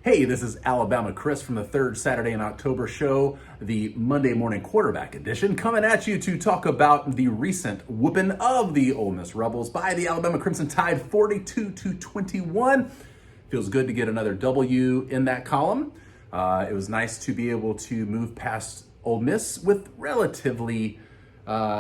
Hey, this is Alabama Chris from the third Saturday in October show, the Monday morning quarterback edition, coming at you to talk about the recent whooping of the Ole Miss Rebels by the Alabama Crimson Tide 42-21. Feels good to get another W in that column. It was nice to be able to move past Ole Miss with relatively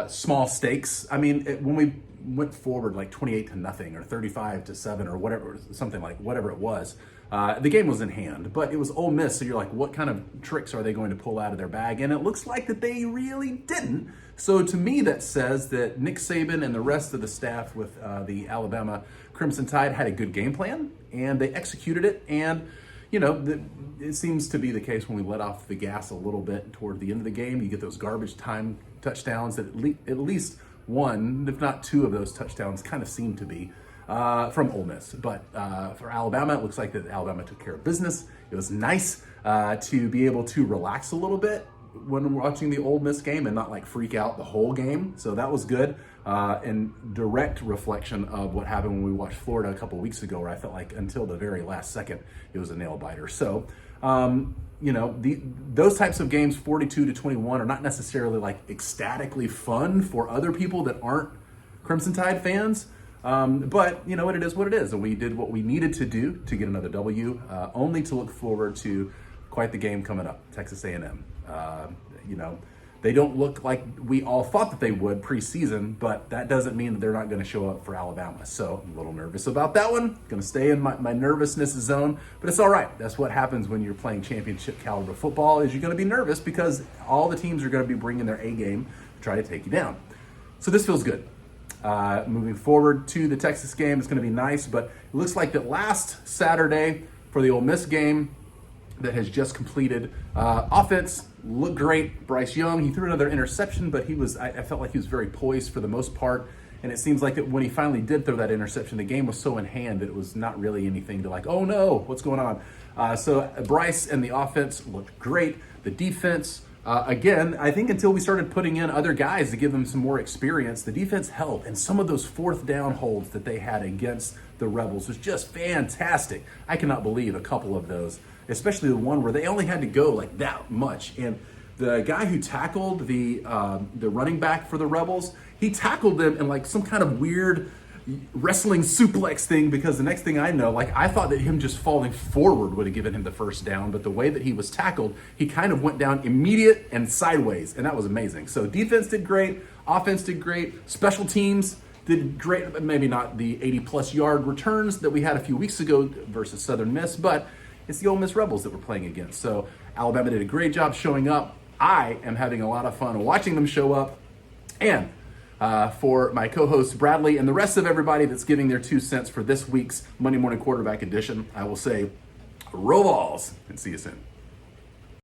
small stakes. I mean, when we went forward like 28-0 or 35-7 or whatever, something like whatever it was, the game was in hand, but it was Ole Miss. So you're like, what kind of tricks are they going to pull out of their bag? And it looks like that they really didn't. So to me, that says that Nick Saban and the rest of the staff with the Alabama Crimson Tide had a good game plan and they executed it. And you know, it seems to be the case when we let off the gas a little bit toward the end of the game. You get those garbage time touchdowns that at least one, if not two of those touchdowns kind of seem to be from Ole Miss. But for Alabama, it looks like that Alabama took care of business. It was nice to be able to relax a little bit when watching the Ole Miss game and not like freak out the whole game. So that was good. And direct reflection of what happened when we watched Florida a couple weeks ago, where I felt like until the very last second, it was a nail biter. So, you know, those types of games, 42-21, are not necessarily like ecstatically fun for other people that aren't Crimson Tide fans. But you know what, it is what it is. And we did what we needed to do to get another W, only to look forward to quite the game coming up, Texas A&M. You know, they don't look like we all thought that they would preseason, but that doesn't mean that they're not going to show up for Alabama. So I'm a little nervous about that one. Going to stay in my nervousness zone, but it's all right. That's what happens when you're playing championship caliber football, is you're going to be nervous because all the teams are going to be bringing their A game to try to take you down. So this feels good. Moving forward to the Texas game, it's going to be nice, but it looks like that last Saturday for the Ole Miss game that has just completed, offense looked great. Bryce Young, he threw another interception, but I felt like he was very poised for the most part. And it seems like that when he finally did throw that interception, the game was so in hand that it was not really anything to like, oh no, what's going on? So Bryce and the offense looked great. The defense, again, I think until we started putting in other guys to give them some more experience, the defense held. And some of those fourth down holds that they had against the Rebels was just fantastic. I cannot believe a couple of those, especially the one where they only had to go like that much. And the guy who tackled the running back for the Rebels, he tackled them in like some kind of weird wrestling suplex thing, because the next thing I know, like I thought that him just falling forward would have given him the first down, but the way that he was tackled, he kind of went down immediate and sideways, and that was amazing. So defense did great, offense did great, special teams did great, maybe not the 80-plus yard returns that we had a few weeks ago versus Southern Miss, but it's the Ole Miss Rebels that we're playing against. So Alabama did a great job showing up. I am having a lot of fun watching them show up. And for my co-host Bradley and the rest of everybody that's giving their 2 cents for this week's Monday Morning Quarterback Edition, I will say, roll balls, and see you soon.